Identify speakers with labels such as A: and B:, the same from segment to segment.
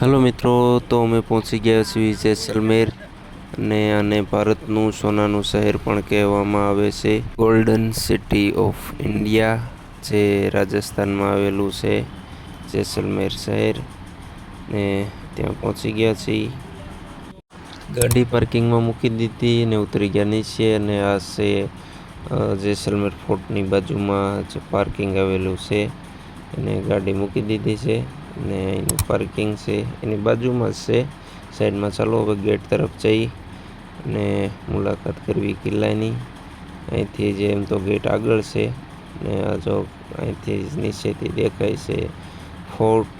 A: Hello मित्रों, तो અમે પહોંચી ગયા છીએ જેસલમેર અને આને ભારતનું સોનાનું શહેર પણ કહેવામાં આવે છે. ગોલ્ડન સિટી ઓફ ઇન્ડિયા, જે રાજસ્થાનમાં આવેલું છે જેસલમેર શહેર, ને ત્યાં પહોંચી ગયા છીએ. ગાડી પાર્કિંગમાં મૂકી દીધી અને ઉતરી ગયા નીચે. અને આ છે જેસલમેર ફોર્ટની બાજુમાં જે પાર્કિંગ આવેલું છે, અને ગાડી મૂકી દીધી છે. અને એનું પાર્કિંગ છે એની બાજુમાં જ છે સાઈડમાં. ચાલો હવે ગેટ તરફ જઈ અને મુલાકાત કરવી કિલ્લાની. અહીંથી જે એમ તો ગેટ આગળ છે, ને આ જો અહીંથી નીચેથી દેખાય છે ફોર્ટ.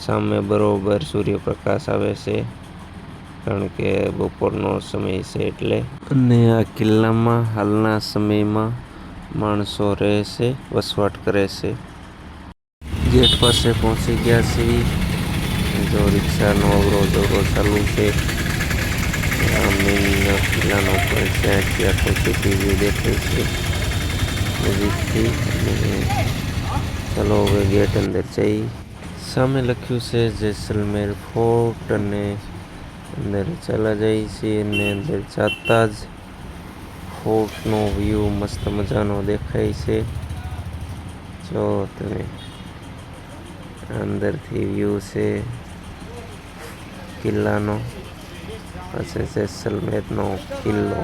A: સામે બરોબર સૂર્યપ્રકાશ આવે છે, કારણ કે બપોરનો સમય છે એટલે. અને આ કિલ્લામાં હાલના સમયમાં માણસો રહે છે, વસવાટ કરે છે. ગેટ પાસે પહોંચી ગયા છીએ. જો રિક્ષાનો અવરોધ ચાલુ છે. આ મેઇન કિલ્લાનો પણ ત્યાંથી આખો સિટી વ્યૂ દેખાય છે નજીકથી. અને ચાલો હવે ગેટ અંદર જઈ. સામે લખ્યું છે જેસલમેર ફોર્ટ, અને અંદર ચાલા જાય છે. અને અંદર જતા જ ફોર્ટનો વ્યૂ મસ્ત મજાનો દેખાય છે. જો તમે અંદરથી વ્યૂ છે કિલ્લાનો. આ છે જેસલમેરનો કિલ્લો.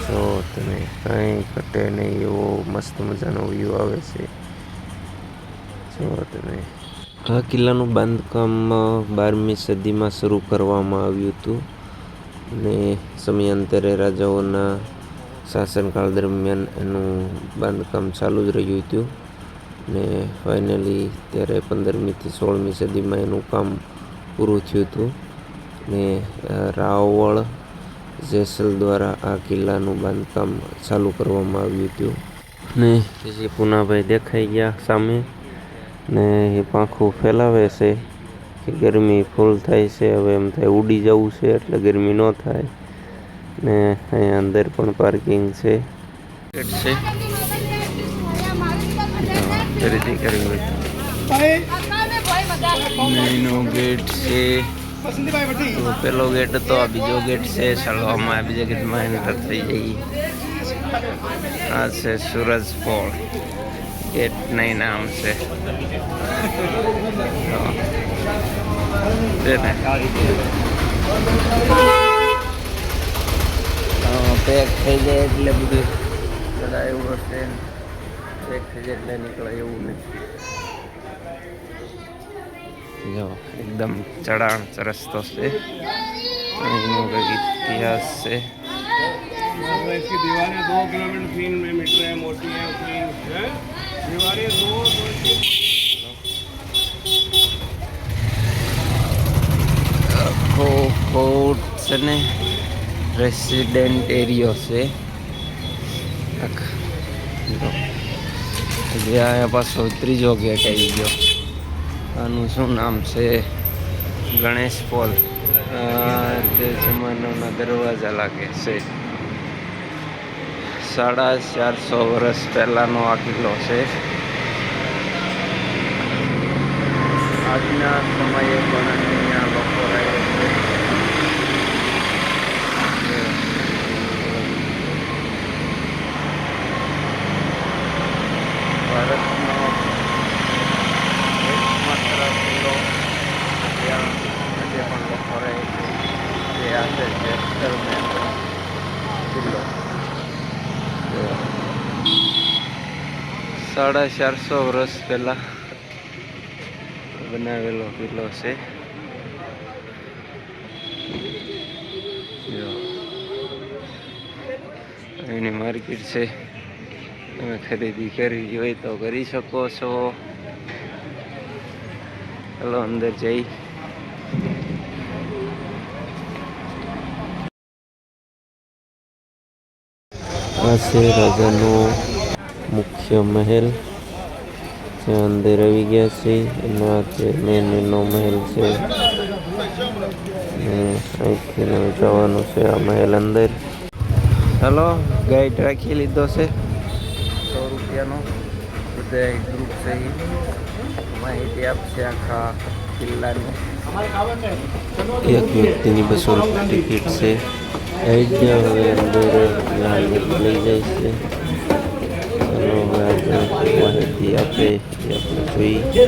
A: જો તમે કંઈ ઘટે નહીં એવો મસ્ત મજાનો વ્યૂ આવે છે. જો તમે આ કિલ્લાનું બાંધકામ 12મી સદીમાં શરૂ કરવામાં આવ્યું હતું, અને સમયાંતરે રાજાઓના શાસનકાળ દરમિયાન એનું બાંધકામ ચાલુ જ રહ્યું હતું. ને ફાઇનલી ત્યારે 15મીથી 16મી સદીમાં એનું કામ પૂરું થયું હતું. ને રાવળ જેસલ દ્વારા આ કિલ્લાનું બાંધકામ ચાલુ કરવામાં આવ્યું હતું. ને જે પૂનાભાઈ દેખાઈ ગયા સામે, ને એ પાંખું ફેલાવે છે કે ગરમી ફૂલ થાય છે. હવે એમ થાય ઉડી જવું છે એટલે ગરમી ન થાય. ને અહીંયા અંદર પણ પાર્કિંગ છે. ખરીદી કરવી હોય એનો ગેટ છે. તો પેલો ગેટ હતો, આ બીજો ગેટ છે. ચાલો આમાં બીજા ગેટમાં એન્ટર થઈ જઈએ. આ છે સૂરજ પોળ, ગેટ નહીં નામ છે. પેક થઈ જાય એટલે બધું ચડાયું હશે. પેક થઈ જાય એટલે નીકળે એવું નથી. જો એકદમ ચઢાણ રસ્તો છે. એનો કંઈક ઇતિહાસ છે.
B: इसकी दीवारें 2 किलोमीटर 3 मीटर है, मोटी है, दीवारें 2
A: આખો ફોર્ટ છે ને રેસિડેન્ટ એરિયો છે. અહીંયા પાછો ત્રીજો ગેટ આવી ગયો. આનું શું નામ છે? ગણેશ પોલ. તે જમાનાના દરવાજા લાગે છે. 450 વર્ષ પહેલાનો આ કિલ્લો છે. આજના સમયે પણ અહીંયા લોકો રહે છે. ભારતનો એકમાત્ર કિલ્લો જ્યાં આજે પણ લોકો રહે છે, તે આ છે જેસલમેરનો કિલ્લો. 450 વર્ષ પહેલા બનાવેલો કિલ્લો છે. એની માર્કેટ છે. તમે ખરીદી કરવી હોય તો કરી શકો છો. ચાલો અંદર જઈ. આ છે રાજાનો મુખ્ય મહેલ. ત્યાં અંદર આવી ગયા છે. એના જે મેન એનો મહેલ છે. અહીંથી જવાનું છે આ મહેલ અંદર. ચાલો ગાઈડ રાખી લીધો છે 100 રૂપિયાનો. બધા ગ્રુપ છે. માહિતી આપશે આખા કિલ્લાની.
B: हमारे कावत है
A: એક વ્યક્તિની 200 રૂપિયા ટિકિટ છે. હવે અંદર લઈ જાય છે. ચાલો હવે આગળ માહિતી આપે એ આપણે જોઈએ.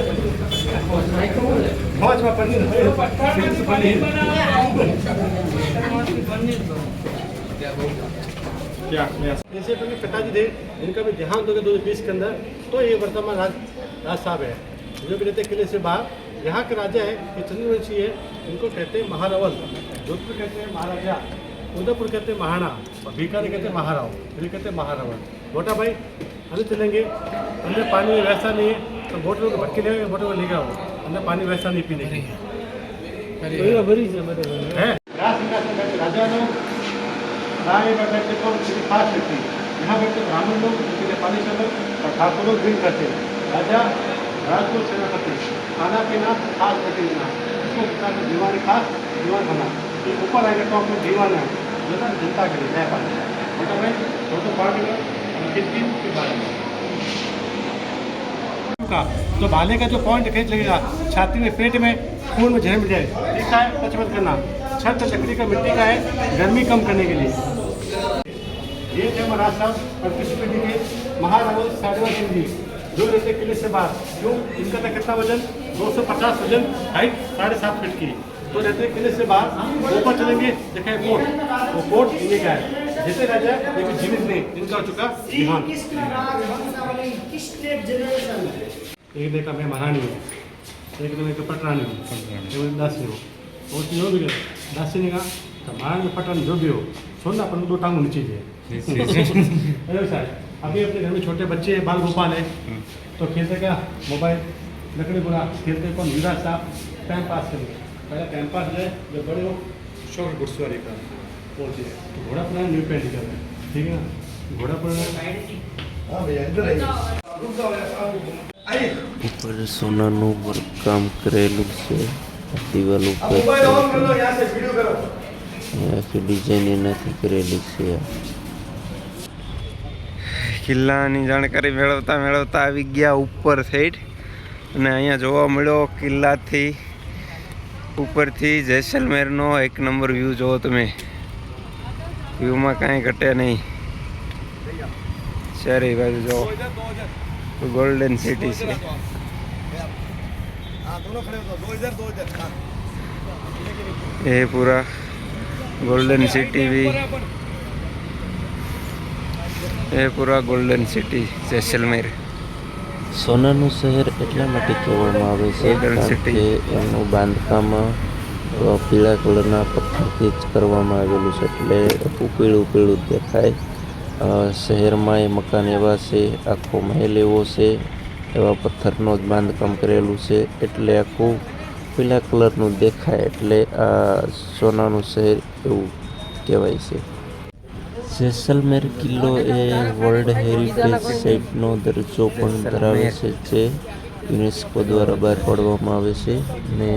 B: जैसे अपने पिताजी थे इनका भी देहांत हो गया 2020 के अंदर, तो ये वर्तमान राज साहब है जो भी रहते किले से बाहर। यहाँ के राजा है ये चंद्रवंशी है, इनको कहते हैं महारावल, जोधपुर कहते हैं महाराजा, उदयपुर कहते हैं महाराणा, और बीकानेर कहते हैं महाराव, ये कहते हैं महारावल। छोटा भाई अंदर चलेंगे, अंदर पानी वैसा नहीं है तो बोटल को भटके लेंगे, बोटल को लेकर आओ, अंदर पानी वैसा नहीं पीने के है। राजा लोग राय में बैठते तो किसी खास व्यक्ति, यहाँ बैठते ब्राह्मण लोग किसी पानी चलो और ठाकुर लोग ड्रिंक करते। राजा राजपूत सेनापति खाना पीना खास बैठे देना, इसको दीवानी खास दीवान बना, ये ऊपर आएंगे तो अपने दीवान है जो ना जनता के लिए नया पानी मतलब मैं तो पढ़ गया किस के बारे में का तो भाले का जो पॉइंट खींच लगेगा छाती में पेट में खून में जहर मिल जाए, ठीक है टच मत करना। छत लकड़ी का मिट्टी का है, गर्मी कम करने के लिए। ये थे महाराज साहब और किसी पे के महारावल साडेवा सिंह जी जो रहते किले से बाहर। क्यों इनका था कितना वजन 250 वजन, हाइट 7.5 फीट की, तो रहते किले से बाहर। ऊपर चलेंगे देखें कोट, वो कोट इन्हीं का है। जैसे राजा लेकिन जीवित नहीं, इनका हो चुका देहांत। एक देखा मैं महारानी हूँ, एक दिन मैं पटरानी हूँ, एक दासी हूँ, और जो भी दासी ने कहा तो महारानी पटरानी जो भी हो सोना पर 2 टांग नीचे है। अभी अपने घर में छोटे बच्चे हैं, बाल गोपाल है, तो खेलते क्या मोबाइल लकड़ी बुरा खेलते कौन युवराज साहब टाइम पास करेंगे। पहले टाइम पास है जब बड़े हो शौक घुड़सवारी का पहुँचे तो घोड़ा पुराना न्यू पेंट कर रहे हैं, ठीक है ना। घोड़ा पुराना
A: ઉપર સોનાનું વર્કકામ કરેલું છે દિવાલ ઉપર. આખી ડિઝાઇન એનાથી કરેલી છે. કિલ્લાની જાણકારી મેળવતા મેળવતા આવી ગયા ઉપર સાઈડ, અને અહીંયા જોવા મળ્યો કિલ્લાથી ઉપરથી જેસલમેરનો 1 નંબર વ્યૂ. જોવો તમે, વ્યૂમાં કાંઈ ઘટે નહીં. ચારે બાજુ જો गोल्डन सिटी से ये पूरा गोल्डन सिटी भी, ये पूरा गोल्डन सिटी जैसलमेर. સોનાનું શહેર એટલા માટે કહેવામાં આવે છે કારણ કે એનું બાંધકામ પીળા કલરના પથ્થરથી જ કરવામાં આવેલું છે, એટલે પીળું પીળું દેખાય. શહેરમાં એ મકાન એવા છે, આખો મહેલ એવો છે, એવા પથ્થરનો જ બાંધકામ કરેલું છે, એટલે આખું પીળા કલરનું દેખાય, એટલે આ સોનાનું શહેર એવું કહેવાય છે. જેસલમેર કિલ્લો એ વર્લ્ડ હેરિટેજ સાઇટનો દરજ્જો પણ ધરાવે છે, જે યુનેસ્કો દ્વારા બહાર પાડવામાં આવે છે. અને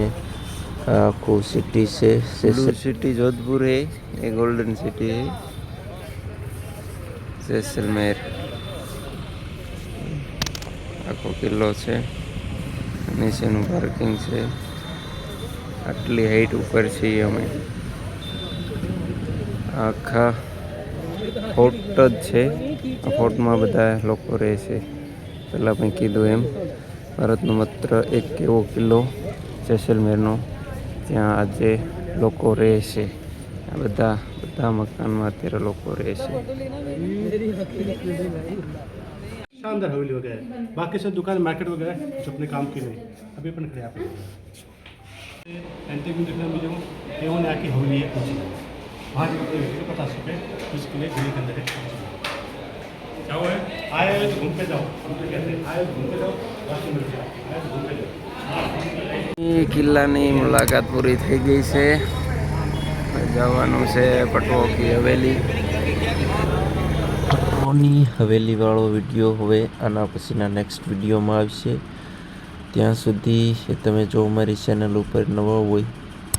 A: આ આખું સિટી છે સિટી જોધપુર है, ये गोल्डन सिटी है जैसलमेर. આખો કિલ્લો છે, નીચેનું પાર્કિંગ છે. આટલી હાઈટ ઉપર છીએ અમે. આખા ફોર્ટ જ છે, આ ફોર્ટમાં બધા લોકો રહે છે. પહેલાં પણ કીધું એમ ભારતનો માત્ર એક એવો કિલ્લો જેસલમેરનો ત્યાં આજે લોકો રહે છે. આ બધા મકાનમાં અત્યારે લોકો રહે છે.
B: शानदार हवेली वगैरह, बाकी सब दुकान मार्केट वगैरह जो अपने काम की नहीं अभी अपन खड़े आप एंटीक में देखने मिले हो केवल यहाँ की हवेली है कुछ वहाँ जो 50 रुपये उसके लिए घड़ी के अंदर है। क्या हुआ है, आए हो तो घूम पे जाओ, हम तो कहते हैं आए घूम पे जाओ, राशि मिल जाए, आए तो घूम पे जाओ.
A: કિલ્લાની મુલાકાત પૂરી થઈ ગઈ છે. જવાનું છે પટવો કી હવેલી. પટવોની હવેલીવાળો વિડીયો હવે આના પછીના નેક્સ્ટ વિડીયોમાં આવશે. ત્યાં સુધી તમે જો અમારી ચેનલ ઉપર નવા હોય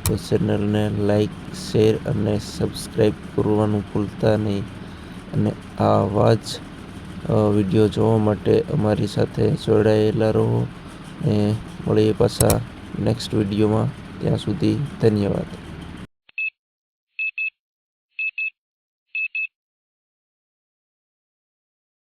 A: તો ચેનલને લાઈક, શેર અને સબસ્ક્રાઈબ કરવાનું ભૂલતા નહીં. અને આવા જ વિડીયો જોવા માટે અમારી સાથે જોડાયેલા રહો. ને મળીએ પાછા નેક્સ્ટ વિડીયોમાં. ત્યાં સુધી ધન્યવાદ.